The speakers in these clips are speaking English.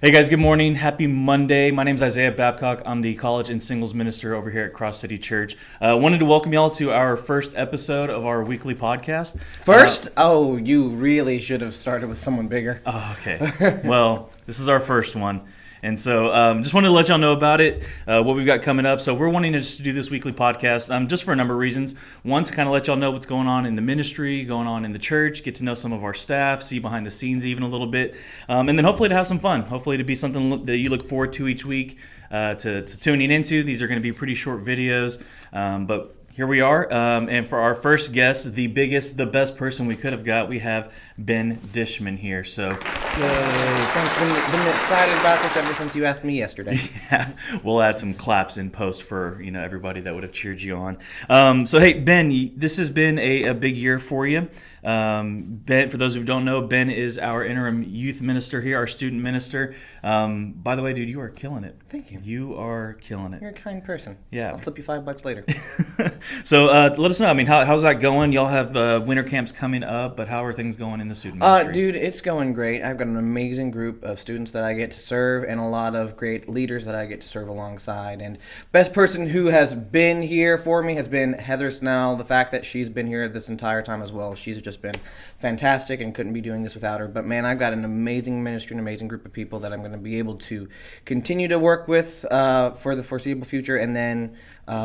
Hey guys, good morning. Happy Monday. My name is Isaiah Babcock. I'm the college and singles minister over here at Cross City Church. Wanted to welcome y'all to our first episode of our weekly podcast. First? You really should have started with someone bigger. Oh, okay. Well, this is our first one. And so just wanted to let y'all know about it, what we've got coming up. So we're wanting to just do this weekly podcast just for a number of reasons. One, to kind of let y'all know what's going on in the ministry, going on in the church, get to know some of our staff, see behind the scenes even a little bit, and then hopefully to have some fun. Hopefully to be something that you look forward to each week, to tuning into. These are going to be pretty short videos, but here we are, and for our first guest, the best person we could have got, we have Ben Dishman here. So, yay! Thanks. Been excited about this ever since you asked me yesterday. Yeah, we'll add some claps in post for everybody that would have cheered you on. So hey, Ben, this has been a big year for you. Ben, for those who don't know, Ben is our interim youth minister here, our student minister. By the way, dude, you are killing it. Thank you. You are killing it. You're a kind person. Yeah. I'll slip you $5 later. So let us know. I mean, how's that going? Y'all have winter camps coming up, but how are things going in the student ministry? Dude, it's going great. I've got an amazing group of students that I get to serve and a lot of great leaders that I get to serve alongside. And best person who has been here for me has been Heather Snell. The fact that she's been here this entire time as well, she's just been fantastic and couldn't be doing this without her. But man, I've got an amazing ministry, an amazing group of people that I'm going to be able to continue to work with for the foreseeable future, and then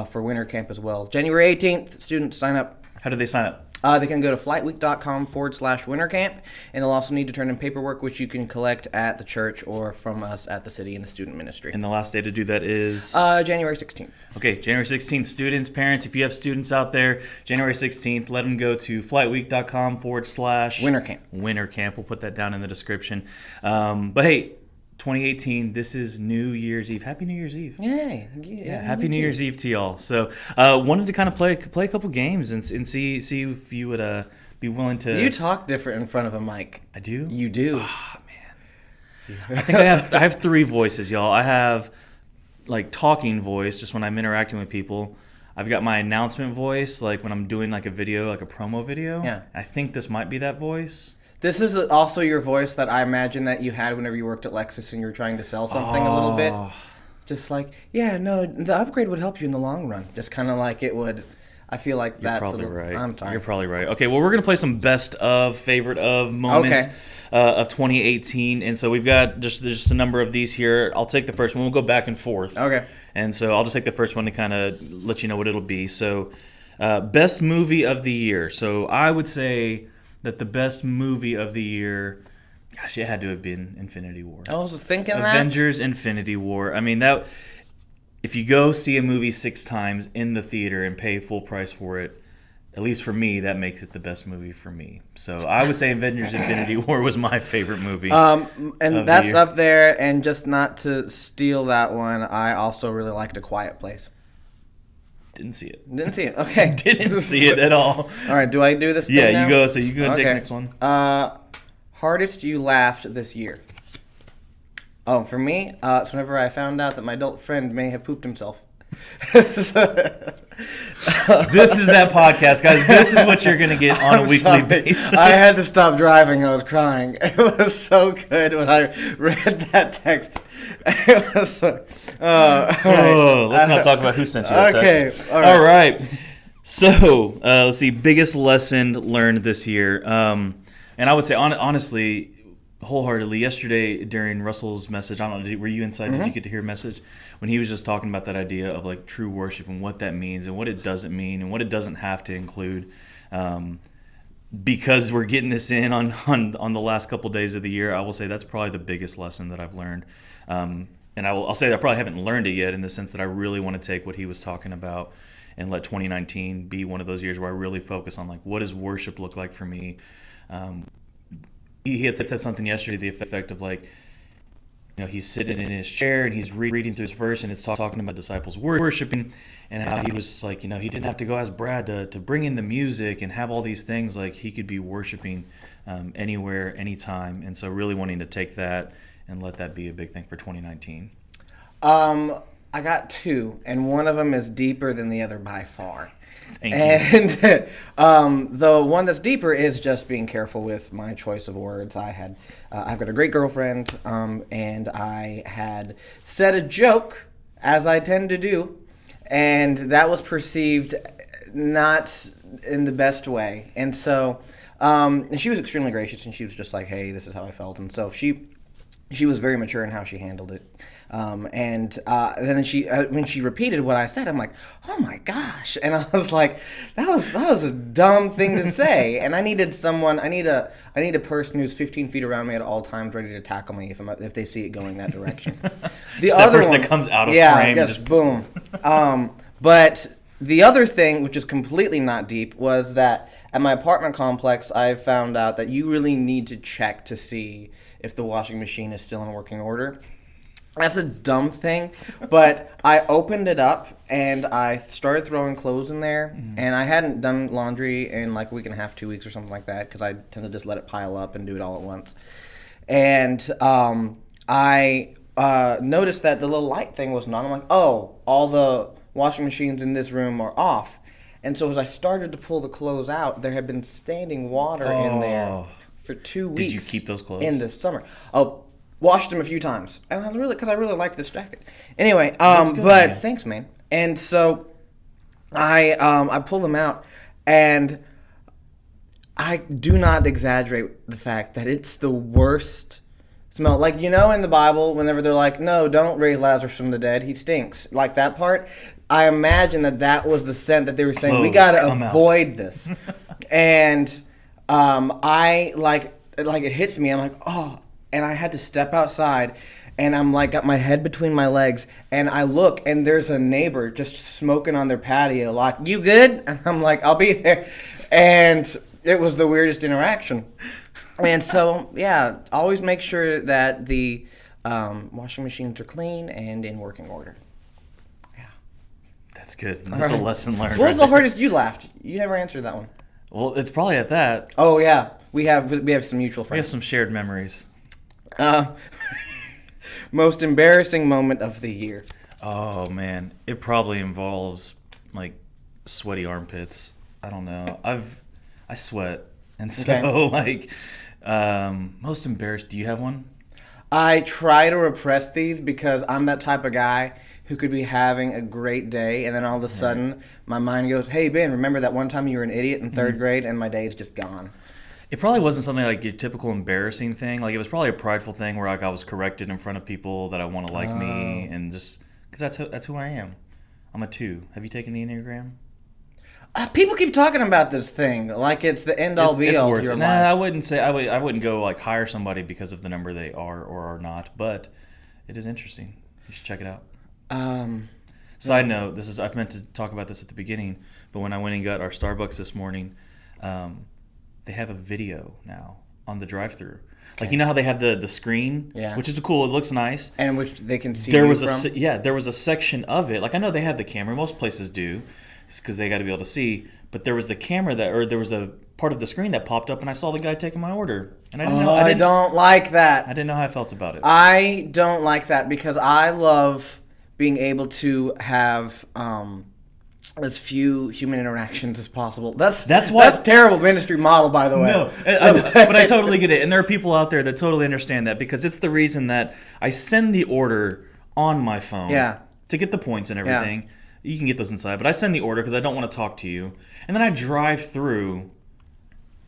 for winter camp as well. January 18th, students sign up. How do they sign up? They can go to flightweek.com/wintercamp, and they'll also need to turn in paperwork, which you can collect at the church or from us at the city in the student ministry. And the last day to do that is? January 16th. Okay, January 16th. Students, parents, if you have students out there, January 16th, let them go to flightweek.com/wintercamp. Wintercamp. We'll put that down in the description. But hey, 2018, this is New Year's Eve. Happy New Year's Eve. Yay. Yeah, Happy New Year's Eve to y'all. So wanted to kind of play a couple games and see if you would be willing to... You talk different in front of a mic. I do? You do. Oh, man. I think I have three voices, y'all. I have like talking voice, just when I'm interacting with people. I've got my announcement voice, like when I'm doing like a video, like a promo video. Yeah. I think this might be that voice. This is also your voice that I imagine that you had whenever you worked at Lexus and you were trying to sell something a little bit. Just like, yeah, no, the upgrade would help you in the long run. Just kind of like it would. I feel like that's probably right. I'm sorry. You're probably right. Okay, well, we're going to play some best of, favorite of moments of 2018. And so we've got just a number of these here. I'll take the first one. We'll go back and forth. Okay. And so I'll just take the first one to kind of let you know what it'll be. So best movie of the year. So I would say that the best movie of the year, gosh, it had to have been Infinity War. I was thinking Avengers Infinity War. I mean, that if you go see a movie 6 times in the theater and pay full price for it, at least for me, that makes it the best movie for me. So I would say Avengers Infinity War was my favorite movie. And that's up there, and just not to steal that one, I also really liked A Quiet Place. Didn't see it. Didn't see it. Okay. Didn't see it at all. All right. Do I do this? Yeah, thing now? you go. So you go and take the next one. Hardest you laughed this year. Oh, for me, it's whenever I found out that my adult friend may have pooped himself. This is that podcast, guys. This is what you're gonna get on a weekly basis. I had to stop driving. I was crying. It was so good when I read that text. It was so, let's not talk about who sent you that text. Okay, all right. So let's see. Biggest lesson learned this year, and I would say honestly, wholeheartedly. Yesterday during Russell's message, I don't know. Were you inside? Mm-hmm. Did you get to hear a message when he was just talking about that idea of like true worship and what that means and what it doesn't mean and what it doesn't have to include? Because we're getting this in on the last couple days of the year, I will say that's probably the biggest lesson that I've learned. And I'll say that I probably haven't learned it yet, in the sense that I really want to take what he was talking about and let 2019 be one of those years where I really focus on like, what does worship look like for me? He had said something yesterday to the effect of like, he's sitting in his chair and he's reading through this verse and it's talking about disciples worshiping, and how he was like, he didn't have to go ask Brad to bring in the music and have all these things. Like, he could be worshiping anywhere, anytime. And so really wanting to take that and let that be a big thing for 2019. I got 2, and one of them is deeper than the other by far. Thank you. And the one that's deeper is just being careful with my choice of words. I've got a great girlfriend, and I had said a joke, as I tend to do, and that was perceived not in the best way. And so, and she was extremely gracious, and she was just like, "Hey, this is how I felt," and so she was very mature in how she handled it. And then when she repeated what I said, I'm like, "Oh my gosh!" And I was like, "That was a dumb thing to say." And I need a person who's 15 feet around me at all times, ready to tackle me if they see it going that direction. The That other person one that comes out of yeah, frame. yes, boom. But the other thing, which is completely not deep, was that at my apartment complex, I found out that you really need to check to see if the washing machine is still in working order. That's a dumb thing, but I opened it up and I started throwing clothes in there, and I hadn't done laundry in like a week and a half, 2 weeks or something like that, because I tend to just let it pile up and do it all at once. And I noticed that the little light thing was not. I'm like, oh, all the washing machines in this room are off. And so as I started to pull the clothes out, there had been standing water in there for 2 weeks. Did you keep those clothes? In the summer. Oh, washed them a few times. And because I really liked this jacket. Anyway, That's good, but man. thanks, man. And so I pulled them out, and I do not exaggerate the fact that it's the worst smell. Like, in the Bible, whenever they're like, no, don't raise Lazarus from the dead, he stinks. Like that part, I imagine that was the scent that they were saying, we got to avoid this. And I, it hits me, I'm like, oh, and I had to step outside, and I'm like, got my head between my legs, and I look, and there's a neighbor just smoking on their patio, like, you good? And I'm like, I'll be there. And it was the weirdest interaction. And so, yeah, always make sure that the washing machines are clean and in working order. Yeah. That's good. That's a lesson learned. What was the hardest you laughed? You never answered that one. Well, it's probably at that. Oh, yeah. We have some mutual We friends. have some shared memories. Most embarrassing moment of the year. Oh man, it probably involves like sweaty armpits. I don't know. I sweat, and so Okay. most embarrassed. Do you have one? I try to repress these because I'm that type of guy who could be having a great day, and then all of a sudden my mind goes, "Hey Ben, remember that one time you were an idiot in third grade?" And my day is just gone. It probably wasn't something like your typical embarrassing thing. Like it was probably a prideful thing where like I was corrected in front of people that I want to like me, and just because that's who I am. I'm a 2. Have you taken the Enneagram? People keep talking about this thing like it's the end all be all to your it. life. Nah, I wouldn't say I wouldn't go like hire somebody because of the number they are or are not, but it is interesting. You should check it out. Side note: I've meant to talk about this at the beginning, but when I went and got our Starbucks this morning, they have a video now on the drive-through. Okay. Like, you know how they have the screen, which is cool. It looks nice, and which they can see. There was a section of it. Like I know they have the camera. Most places do, because they got to be able to see. But there was the camera there was a part of the screen that popped up, and I saw the guy taking my order, and I didn't know. I don't like that. I didn't know how I felt about it. I don't like that because I love being able to have as few human interactions as possible. That's terrible ministry model, by the way. No, but I totally get it. And there are people out there that totally understand that because it's the reason that I send the order on my phone to get the points and everything. Yeah. You can get those inside, but I send the order because I don't want to talk to you. And then I drive through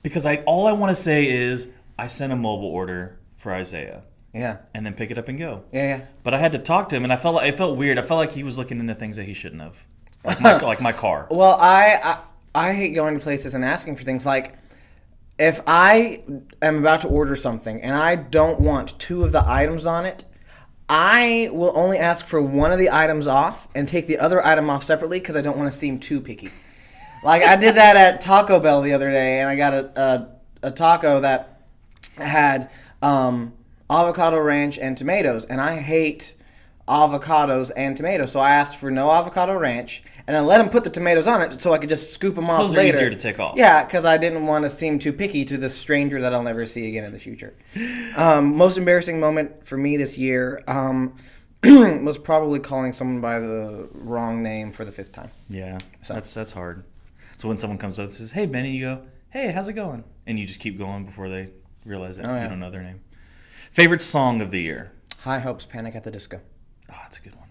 because all I want to say is I sent a mobile order for Isaiah. Yeah. And then pick it up and go. Yeah. But I had to talk to him, and it felt weird. I felt like he was looking into things that he shouldn't have. Like my car. Well, I hate going to places and asking for things. Like, if I am about to order something and I don't want 2 of the items on it, I will only ask for one of the items off and take the other item off separately because I don't want to seem too picky. Like, I did that at Taco Bell the other day, and I got a taco that had avocado ranch and tomatoes, and I hate avocados and tomatoes, so I asked for no avocado ranch, and I let him put the tomatoes on it so I could just scoop them off those later. Those are easier to take off. Yeah, because I didn't want to seem too picky to this stranger that I'll never see again in the future. Most embarrassing moment for me this year was probably calling someone by the wrong name for the 5th time. Yeah, so. That's hard. So when someone comes up and says, "Hey, Benny," you go, "Hey, how's it going?" And you just keep going before they realize that you don't know their name. Favorite song of the year? High Hopes, Panic at the Disco. Oh, that's a good one.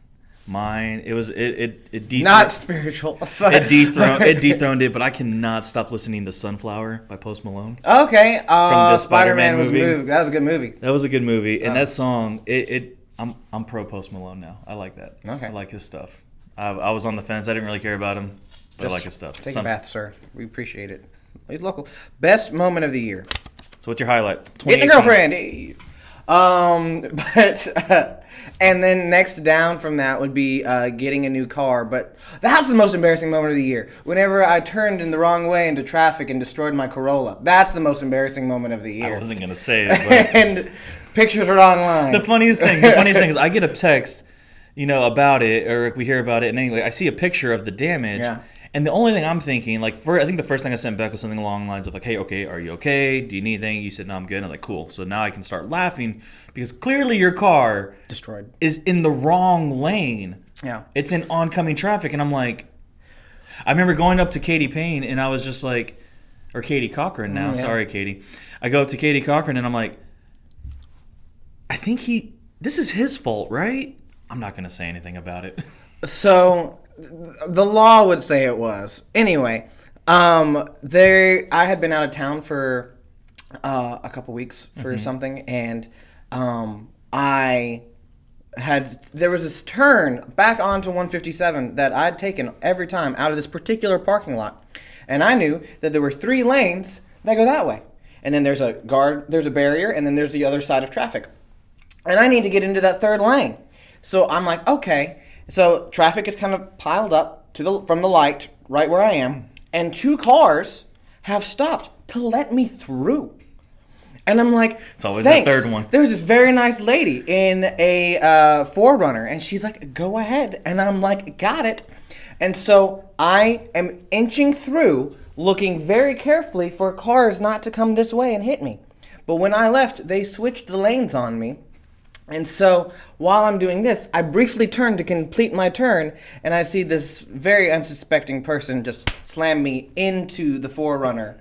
Mine, it dethroned, Not spiritual. it dethroned it, but I cannot stop listening to "Sunflower" by Post Malone. Okay, From the Spider-Man was movie. moved. That was a good movie. That was a good movie, and that song, I'm pro Post Malone now. I like that. Okay. I like his stuff. I was on the fence. I didn't really care about him, but I like his stuff. Take a bath, sir. We appreciate it. He's local. Best moment of the year. So what's your highlight? Getting a girlfriend. Hey. And then next down from that would be getting a new car. But that's the most embarrassing moment of the year. Whenever I turned in the wrong way into traffic and destroyed my Corolla. That's the most embarrassing moment of the year. I wasn't gonna say it, but And pictures are online. the funniest thing is I get a text, about it, or we hear about it, and anyway, I see a picture of the damage. Yeah. And the only thing I'm thinking, I think the first thing I sent back was something along the lines of "Hey, okay, are you okay? Do you need anything?" You said, "No, I'm good." I'm like, "Cool." So now I can start laughing because clearly your car Destroyed. is in the wrong lane. Yeah. It's in oncoming traffic, and I'm like, I remember going up to Katie Payne, and I was just like, or Katie Cochran now. Yeah. Sorry, Katie. I go up to Katie Cochran, and I'm like, I think this is his fault, right? I'm not gonna say anything about it. So, the law would say it was. Anyway, I had been out of town for a couple weeks for something, and there was this turn back onto 157 that I'd taken every time out of this particular parking lot, and I knew that there were 3 lanes that go that way, and then there's a barrier, and then there's the other side of traffic, and I need to get into that 3rd lane. So I'm like, okay. So traffic is kind of piled up from the light right where I am, and 2 cars have stopped to let me through. And I'm like, It's always thanks. that 3rd one. There's this very nice lady in a 4Runner, and she's like, go ahead. And I'm like, got it. And so I am inching through, looking very carefully for cars not to come this way and hit me. But when I left, they switched the lanes on me. And so while I'm doing this, I briefly turn to complete my turn, and I see this very unsuspecting person just slam me into the 4Runner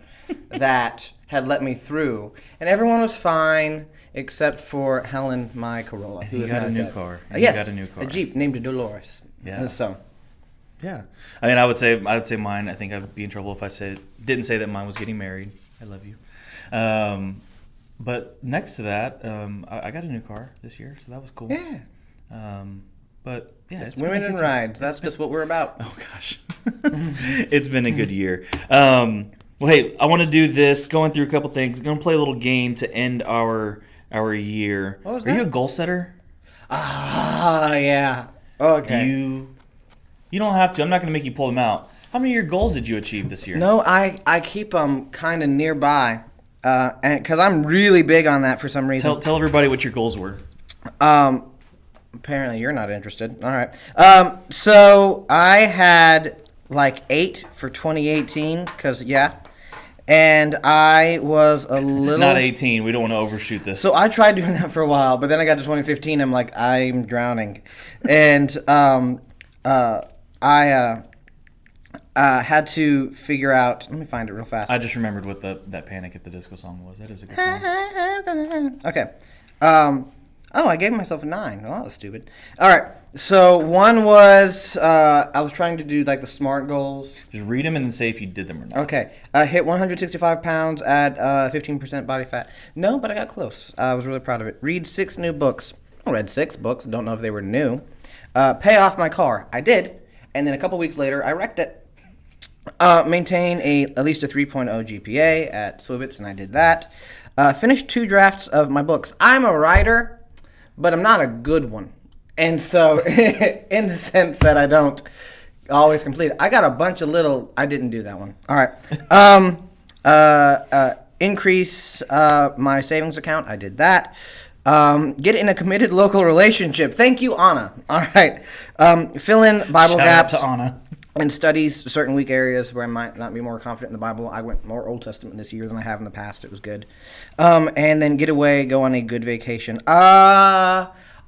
that had let me through. And everyone was fine except for Helen, my Corolla, who is got now a new dead. car. Yes, got a new car. a Jeep named Dolores. Yeah. So Yeah, I mean, I would say mine. I think I'd be in trouble if I didn't say that mine was getting married. I love you. But next to that, I got a new car this year, so that was cool. yeah, But yeah, it's it's been women a and good- rides. That's just what we're about. Oh gosh, it's been a good year. Well, hey, I want to do this. Going through a couple things. Going to play a little game to end our year. What was Are you that? a goal setter? Ah, yeah. Okay. Do you don't have to. I'm not going to make you pull them out. How many of your goals did you achieve this year? No, I keep them kind of nearby, and because I'm really big on that for some reason. Tell everybody what your goals were. Apparently you're not interested. All right. So I had like 8 for 2018, because and I was a little Not 18. We don't want to overshoot this. So I tried doing that for a while, but then I got to 2015. I'm like, I'm drowning, and I had to figure out. Let me find it real fast. I just remembered what that Panic at the Disco song was. That is a good song. Okay. I gave myself a 9. Oh, that was stupid. All right. So one was I was trying to do like the SMART goals. Just read them and then say if you did them or not. Okay. Hit 165 pounds at 15% body fat. No, but I got close. I was really proud of it. Read 6 new books. I read 6 books. Don't know if they were new. Pay off my car. I did. And then a couple weeks later, I wrecked it. Maintain at least a 3.0 GPA at Swivets, and I did that. Finished 2 drafts of my books. I'm a writer, but I'm not a good one. And so, in the sense that I don't always complete it, I got a bunch of little. I didn't do that one. All right. Increase my savings account. I did that. Get in a committed local relationship. Thank you, Anna. All right. Fill in Bible Shout gaps. out to Anna. And studies certain weak areas where I might not be more confident in the Bible. I went more Old Testament this year than I have in the past. It was good. And then get away, go on a good vacation.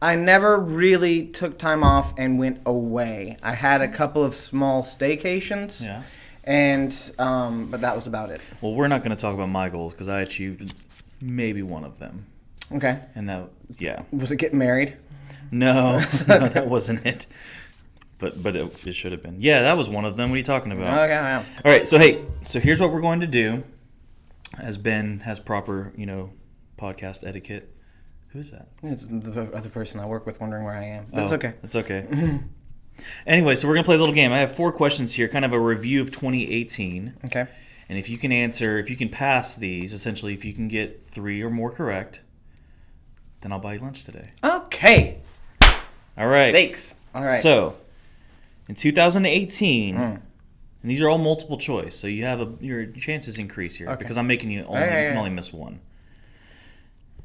I never really took time off and went away. I had a couple of small staycations. Yeah. And but that was about it. Well, we're not going to talk about my goals because I achieved maybe one of them. Okay. And that, yeah. Was it getting married? No, no, that wasn't it. But it should have been. Yeah, that was one of them. What are you talking about? Okay, yeah. All right, so hey, so here's what we're going to do. As Ben has proper, podcast etiquette. Who's that? It's the other person I work with wondering where I am. But it's okay. It's okay. Anyway, so we're going to play a little game. I have 4 questions here, kind of a review of 2018. Okay. And if you can pass these, essentially, if you can get 3 or more correct, then I'll buy you lunch today. Okay. All right. Steaks. All right. So, in 2018, and these are all multiple choice, so you have your chances increase here because I'm making you can only miss one.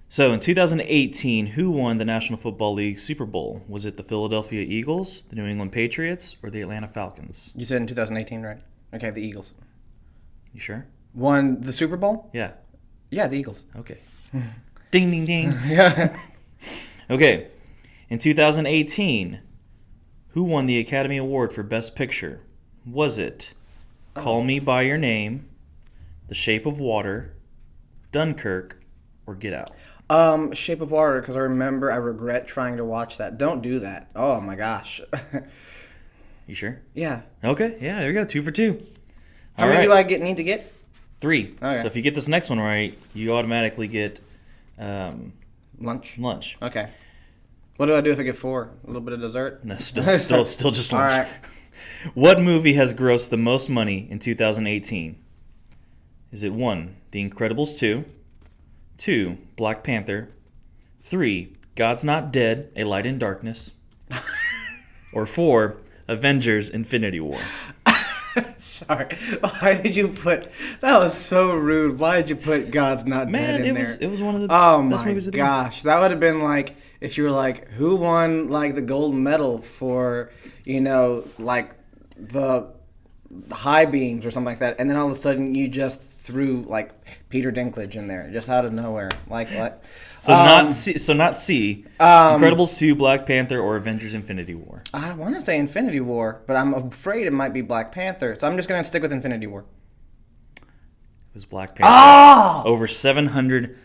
So, in 2018, who won the National Football League Super Bowl? Was it the Philadelphia Eagles, the New England Patriots, or the Atlanta Falcons? You said in 2018, right? Okay, the Eagles. You sure? Won the Super Bowl? Yeah. Yeah, the Eagles. Okay. Ding, ding, ding. Yeah. Okay. In 2018, who won the Academy Award for Best Picture? Was it Call Me By Your Name, The Shape of Water, Dunkirk, or Get Out? Shape of Water, because I regret trying to watch that. Don't do that. Oh my gosh. You sure? Yeah. Okay. Yeah, there you go. 2 for 2. How many do I need to get? 3. Okay. So if you get this next one right, you automatically get Lunch. lunch. Okay. What do I do if I get 4? A little bit of dessert? No, still just lunch. All right. What movie has grossed the most money in 2018? Is it 1, The Incredibles 2, 2, Black Panther, 3, God's Not Dead, A Light in Darkness, or 4, Avengers Infinity War? Sorry. Why did you put... That was so rude. Why did you put God's Not Dead in there? It was one of the Oh best my movies of the gosh. That would have been like if you were like, who won like the gold medal for, like the high beams or something like that, and then all of a sudden you just threw like Peter Dinklage in there just out of nowhere. Like what? Not C. Incredibles 2, Black Panther, or Avengers Infinity War? I want to say Infinity War, but I'm afraid it might be Black Panther, so I'm just going to stick with Infinity War. It was Black Panther. Over $700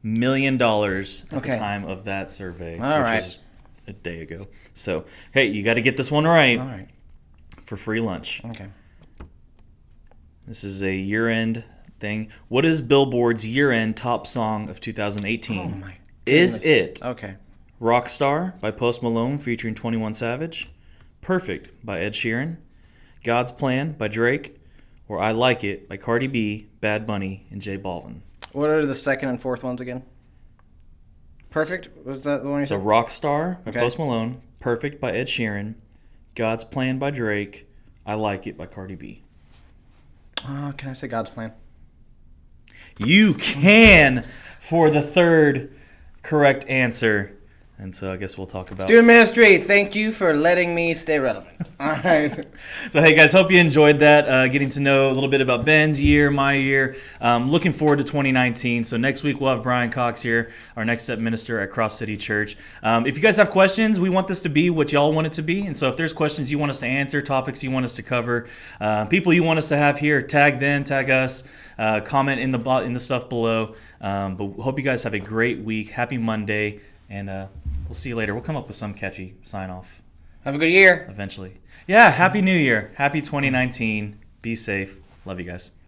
million at the time of that survey, which was a day ago. So, hey, you got to get this one right. All right. For free lunch. Okay. This is a year-end thing. What is Billboard's year-end top song of 2018? Oh my Is goodness. it Okay. Rockstar by Post Malone featuring 21 Savage, Perfect by Ed Sheeran, God's Plan by Drake, or I Like It by Cardi B, Bad Bunny, and J Balvin? What are the second and fourth ones again? Perfect? Was that the one you So said? Rockstar by Okay. Post Malone, Perfect by Ed Sheeran, God's Plan by Drake, I Like It by Cardi B. Can I say God's Plan? You can for the 3rd correct answer. And so I guess we'll talk about... Student ministry, thank you for letting me stay relevant. All right. So, hey, guys, hope you enjoyed that, getting to know a little bit about Ben's year, my year. Looking forward to 2019. So next week we'll have Brian Cox here, our Next Step minister at Cross City Church. If you guys have questions, we want this to be what y'all want it to be. And so if there's questions you want us to answer, topics you want us to cover, people you want us to have here, tag them, tag us, comment in the stuff below. But hope you guys have a great week. Happy Monday. And we'll see you later. We'll come up with some catchy sign-off Have a good year. eventually. Yeah, Happy New Year. Happy 2019. Be safe. Love you guys.